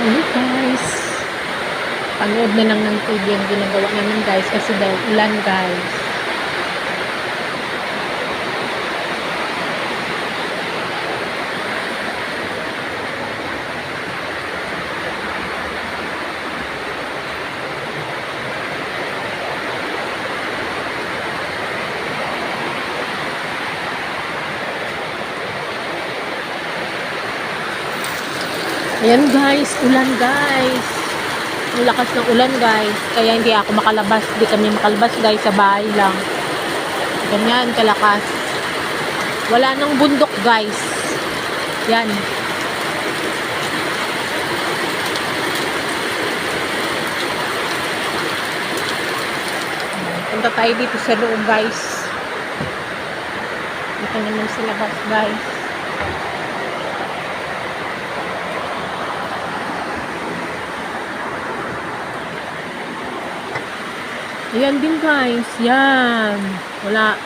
Hello guys, panood na lang ng TV ang ginagawa namin guys kasi daw ulan guys. Ayan guys, ulan guys. Ang lakas ng ulan guys, kaya hindi ako makalabas, hindi kami makalabas guys, sa bahay lang. Ganyan kalakas. Wala nang bundok guys. Yan. Punta tayo dito sa loob guys. Dito naman sa labas guys. Ayan din guys, yan. Wala.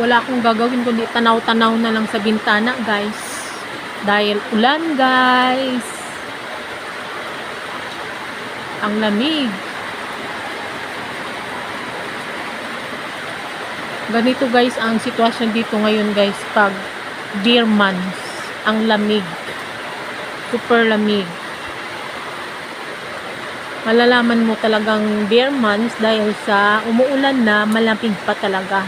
Wala akong gagawin kundi tanaw-tanaw na lang sa bintana guys. Dahil ulan guys. Ang lamig. Ganito guys ang sitwasyon dito ngayon guys pag deer months. Ang lamig. Super lamig. Malalaman mo talagang deer months dahil sa umuulan na, malamig pa talaga.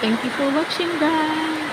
Thank you for watching guys.